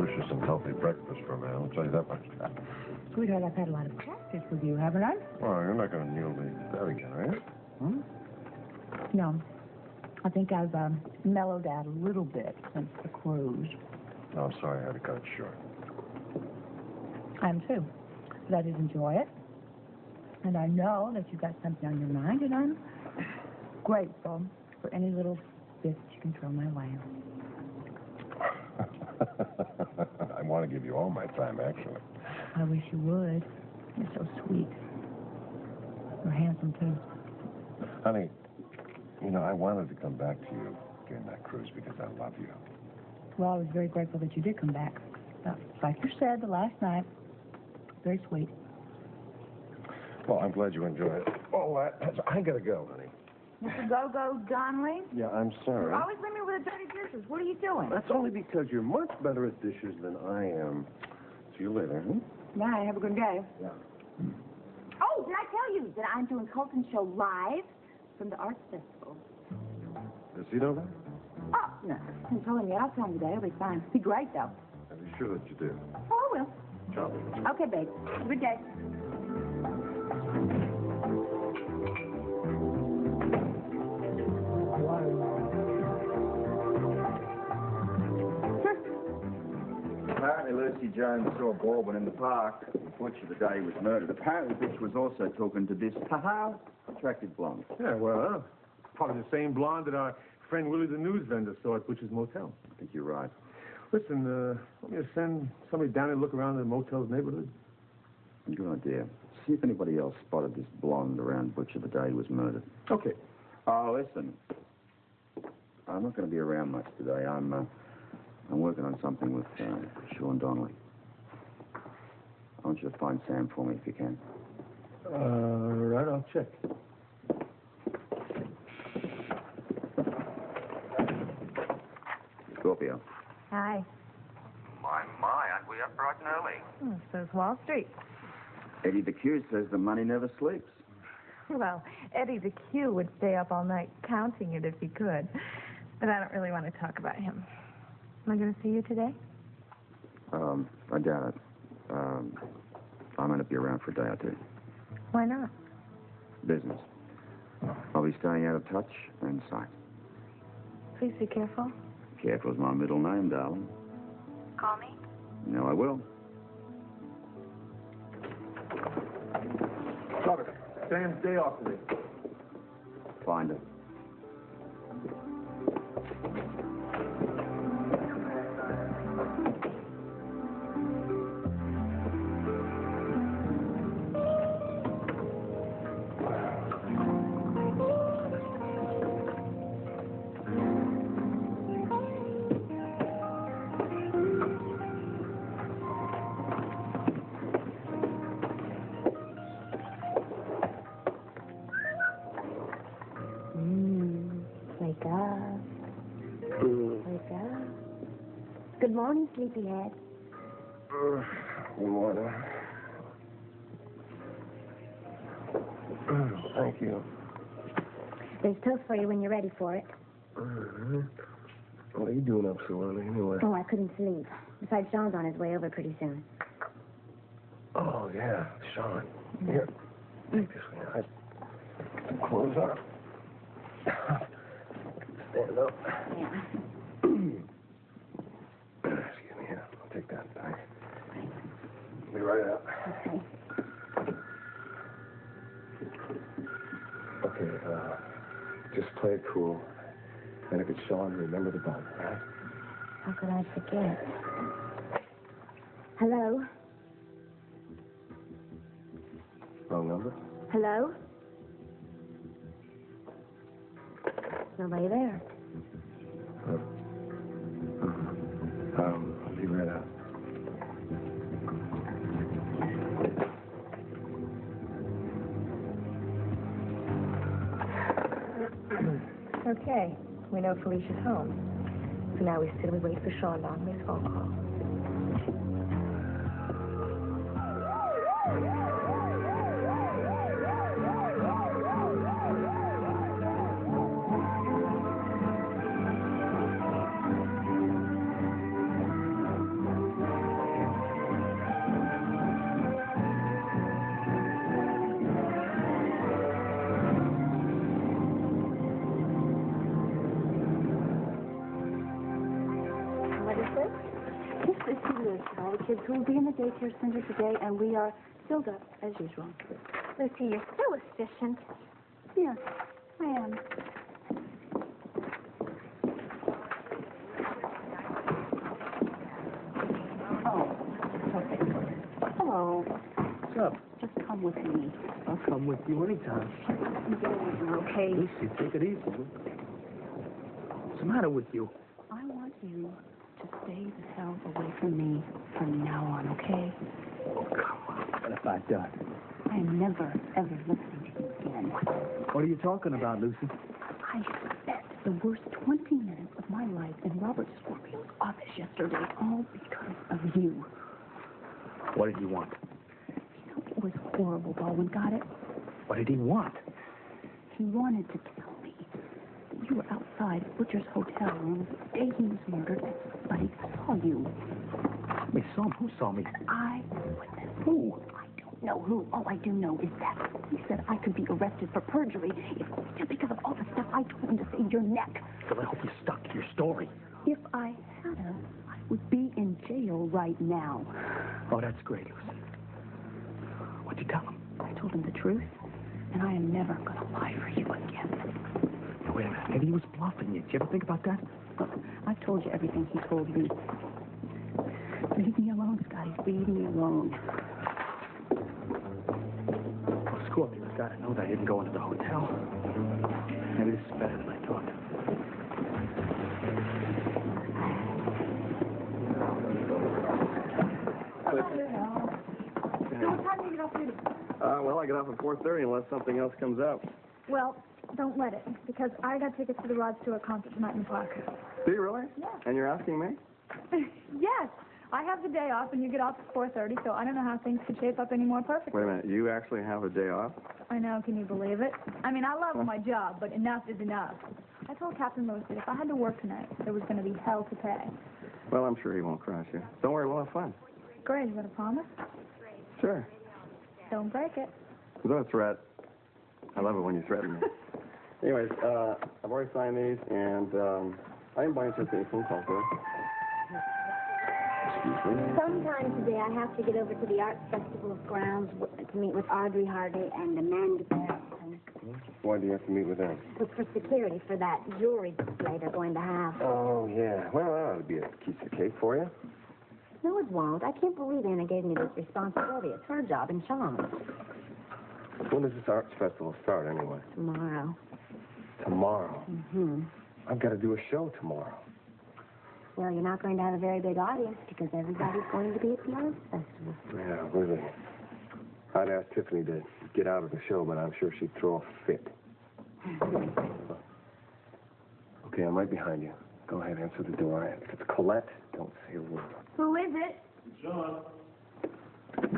nutritious and healthy breakfast for a man, I'll tell you that much. Sweetheart, I've had a lot of practice with you, haven't I? Well, you're not going to kneel to that again, are you? Hmm? No. I think I've mellowed out a little bit since the cruise. No, I'm sorry I had to cut it short. I am too. But I did enjoy it. And I know that you've got something on your mind, and I'm grateful for any little bits you can throw my way. I want to give you all my time, actually. I wish you would. You're so sweet. You're handsome, too. Honey, you know, I wanted to come back to you during that cruise because I love you. Well, I was very grateful that you did come back. Like you said, the last night, very sweet. Well, I'm glad you enjoyed it. Oh, I gotta go, honey. Mr. Go-Go Donnelly? Yeah, I'm sorry. You always leave me with the dirty dishes. What are you doing? That's only because you're much better at dishes than I am. See you later, huh? Bye. Have a good day. Yeah. Oh, did I tell you that I'm doing Colton's show live from the Arts Festival? Does he know that? Oh, no. I haven't told him yet. I'll tell him today. It'll be fine. Be great, though. I'll be sure that you do. Oh, I will. Ciao. Okay, babe. Good day. Apparently Lucy Jones saw Baldwin in the park. Butch the day he was murdered. Apparently Butch was also talking to this attractive blonde. Yeah, well, probably the same blonde that our friend Willie the news vendor saw at Butch's motel. I think you're right. Listen, want me to send somebody down there to look around the motel's neighborhood? Good idea. See if anybody else spotted this blonde around Butcher the day he was murdered. Okay. Oh, listen. I'm not going to be around much today. I'm working on something with Sean Donnelly. I want you to find Sam for me if you can. Right, I'll check. Scorpio. Hi. My, aren't we up bright and early? So's Wall Street. Eddie the Q says the money never sleeps. Well, Eddie the Q would stay up all night counting it if he could. But I don't really want to talk about him. Am I going to see you today? I doubt it. I might not be around for a day or two. Why not? Business. I'll be staying out of touch and sight. Please be careful. Careful's my middle name, darling. Call me. No, I will. Robert, Sam's day off today. Find her. Wake up. Wake up. Good morning, sleepyhead. Good morning. Thank you. There's toast for you when you're ready for it. What are you doing up so early anyway? Oh, I couldn't sleep. Besides, Sean's on his way over pretty soon. Oh, yeah, Sean. Here. Take this one. I get the clothes on. Stand up. Yeah. Excuse me, here. I'll take that back. Be right out. Okay. Okay, just play it cool. And if it's Sean, remember the bump, right? How could I forget? Hello? Wrong number? Hello? Nobody there. I'll be right out. Okay. We know Felicia's home. So now we sit and we wait for Sean Donnelly's phone call. This is the list of all the kids who will be in the daycare center today, and we are filled up as usual. Lucy, you're so efficient. Yes, I am. Oh, okay. Hello. What's up? Just come with me. I'll come with you anytime. Okay. Lucy, take it easy. What's the matter with you? I want you to stay the hell away from me from now on, okay? Oh, come on. What have I done? I am never, ever listening to you again. What are you talking about, Lucy? I spent the worst 20 minutes of my life in Robert Scorpio's office yesterday, all because of you. What did he want? You know, it was horrible, Baldwin. Got it? What did he want? He wanted to tell me that you were outside Butcher's hotel room the day he was murdered and somebody saw you. Me saw him? Who saw me? I witnessed. Who? I don't know who. All I do know is that he said I could be arrested for perjury if just because of all the stuff I told him to save your neck. So I hope you stuck to your story. If I had him, I would be in jail right now. Oh, that's great, Lucy. What'd you tell him? I told him the truth, and I am never going to lie for you again. Now, wait a minute. Maybe he was bluffing you. Did you ever think about that? Look, I've told you everything he told me. Leave me alone, Scotty. Leave me alone. Well, Scorpio's got to know that I didn't go into the hotel. Maybe this is better than I thought. What time do you get off duty? Well, I get off at 4:30 unless something else comes up. Well, don't let it, because I got tickets to the Rod Stewart concert tonight in the park. Do you really? Yeah. And you're asking me? Yes, I have the day off, and you get off at 4:30, so I don't know how things could shape up any more perfectly. Wait a minute. You actually have a day off? I know, can you believe it? I mean, I love my job, but enough is enough. I told Captain Lewis that if I had to work tonight, there was going to be hell to pay. Well, I'm sure he won't crush you. Don't worry, we'll have fun. Great, you got a promise? Sure. Don't break it. No threat. I love it when you threaten me. Anyways, I've already signed these, and I didn't buy any phone call for it. Excuse me. Sometime today, I have to get over to the Arts Festival of Grounds to meet with Audrey Hardy and Amanda Barrington. Why do you have to meet with them? Look for security for that jewelry display they're going to have. Oh, yeah. Well, that ought to be a piece of cake for you. No, it won't. I can't believe Anna gave me this responsibility. It's her job and Sean's. When does this arts festival start, anyway? Tomorrow. Tomorrow. Mm-hmm. I've got to do a show tomorrow. Well, you're not going to have a very big audience because everybody's going to be at the Arts Festival. Yeah, really. I'd ask Tiffany to get out of the show, but I'm sure she'd throw a fit. Okay, I'm right behind you. Go ahead, answer the door. If it's Colette, don't say a word. Who is it? John.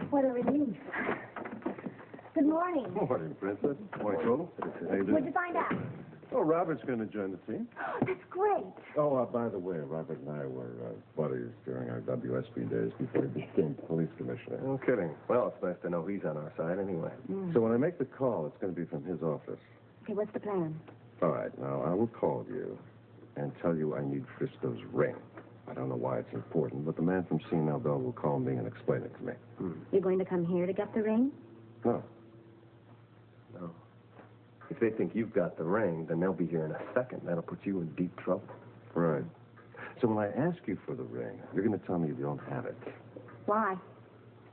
What a relief. Good morning. Morning, Princess. Morning, Total. How you doing? What'd you find out? Oh, Robert's going to join the team. Oh, that's great. Oh, by the way, Robert and I were buddies during our WSB days before he became police commissioner. No kidding. Well, it's nice to know he's on our side anyway. So when I make the call, it's going to be from his office. Okay, what's the plan? All right, now, I will call you and tell you I need Frisco's ring. I don't know why it's important, but the man from C&L Bell will call me and explain it to me. You're going to come here to get the ring? No. No. If they think you've got the ring, then they'll be here in a second. That'll put you in deep trouble. Right. So when I ask you for the ring, you're going to tell me you don't have it. Why?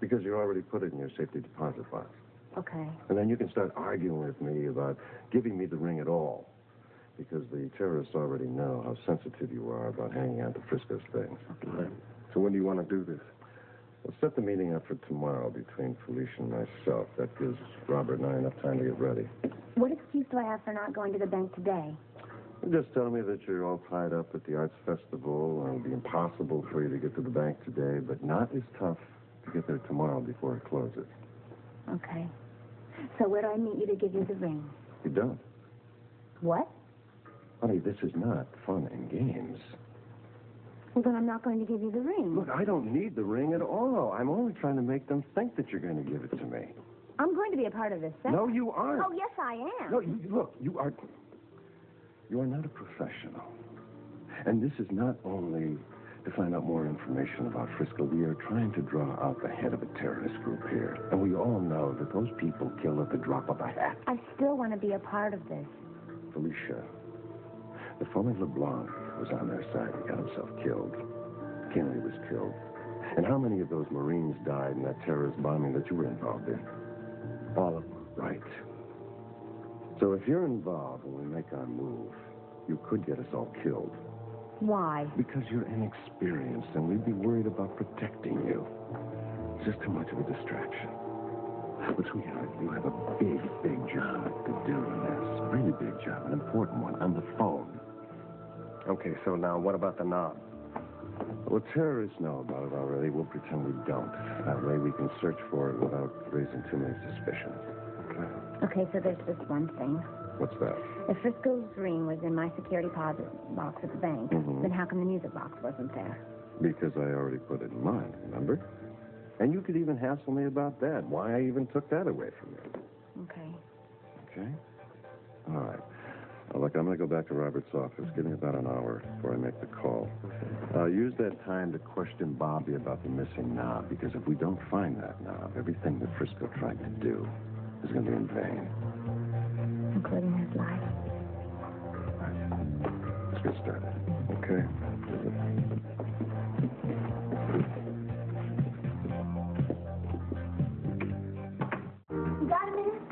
Because you already put it in your safety deposit box. Okay. And then you can start arguing with me about giving me the ring at all. Because the terrorists already know how sensitive you are about hanging on to Frisco's things. Okay. So when do you want to do this? We'll set the meeting up for tomorrow between Felicia and myself. That gives Robert and I enough time to get ready. What excuse do I have for not going to the bank today? Just tell me that you're all tied up at the Arts Festival and it'll be impossible for you to get to the bank today, but not as tough to get there tomorrow before it closes. Okay. So where do I meet you to give you the ring? You don't. What? Honey, this is not fun and games. Well, then I'm not going to give you the ring. Look, I don't need the ring at all. I'm only trying to make them think that you're going to give it to me. I'm going to be a part of this set. No, you aren't. Oh, yes, I am. No, look, you are not a professional. And this is not only to find out more information about Frisco. We are trying to draw out the head of a terrorist group here. And we all know that those people kill at the drop of a hat. I still want to be a part of this. Felicia, the phony LeBlanc was on their side. He got himself killed. Kennedy was killed. And how many of those Marines died in that terrorist bombing that you were involved in? All of them. Right. So if you're involved when we make our move, you could get us all killed. Why? Because you're inexperienced, and we'd be worried about protecting you. It's just too much of a distraction. But, sweetheart, you have a big, big job to do in this. A really big job, an important one, on the phone. Okay, so now what about the knob? Well, terrorists know about it already. We'll pretend we don't. That way we can search for it without raising too many suspicions. Okay, so there's this one thing. What's that? If Frisco's ring was in my security deposit box at the bank, then how come the music box wasn't there? Because I already put it in mine, remember? And you could even hassle me about that. Why I even took that away from you. Okay. Okay? All right. Now, look, I'm going to go back to Robert's office. Give me about an hour before I make the call. Use that time to question Bobby about the missing knob, because if we don't find that knob, everything that Frisco tried to do is going to be in vain. Including his life. Let's get started. Okay. You got a minute?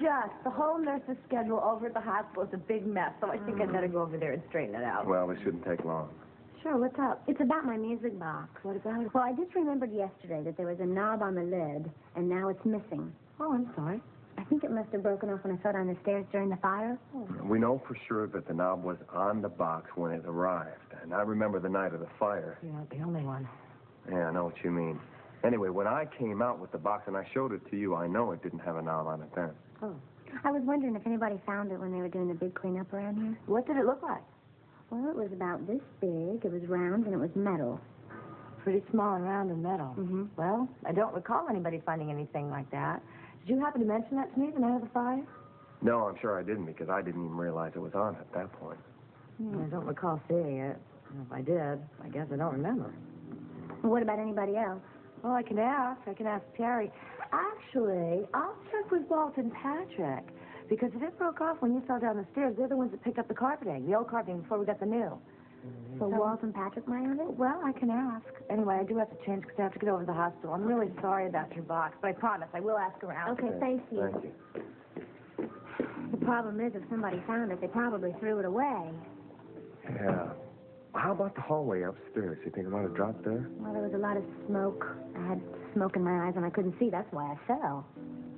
Just the whole nurse's schedule over at the hospital is a big mess, so I think I'd better go over there and straighten it out. Well, it shouldn't take long. Sure, what's up? It's about my music box. What about it? Well, I just remembered yesterday that there was a knob on the lid, and now it's missing. Oh, I'm sorry. I think it must have broken off when I fell down the stairs during the fire. We know for sure that the knob was on the box when it arrived. And I remember the night of the fire. You're not the only one. Yeah, I know what you mean. Anyway, when I came out with the box and I showed it to you, I know it didn't have a knob on it then. Oh. I was wondering if anybody found it when they were doing the big cleanup around here. What did it look like? Well, it was about this big. It was round, and it was metal. Pretty small and round and metal. Mm-hmm. Well, I don't recall anybody finding anything like that. Did you happen to mention that to me the night of the fire? No, I'm sure I didn't, because I didn't even realize it was on at that point. I don't recall seeing it. If I did, I guess I don't remember. Well, what about anybody else? Well, I can ask. I can ask Terry. Actually, I'll check with Walt and Patrick. Because if it broke off when you fell down the stairs, they're the ones that picked up the carpeting, the old carpeting, before we got the new. So Walt and Patrick might have it? Well, I can ask. Anyway, I do have to change because I have to get over to the hospital. I'm really sorry about your box, but I promise I will ask around. Okay, thank you. Thank you. The problem is, if somebody found it, they probably threw it away. Yeah. How about the hallway upstairs? You think it might have dropped there? Well, there was a lot of smoke. I had smoke in my eyes and I couldn't see. That's why I fell.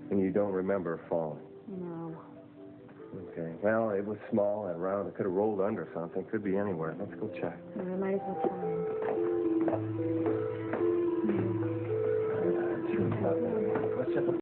And you don't remember falling? No. Okay. Well, it was small and round. It could have rolled under something. Could be anywhere. Let's go check. I might as well try. Let's check the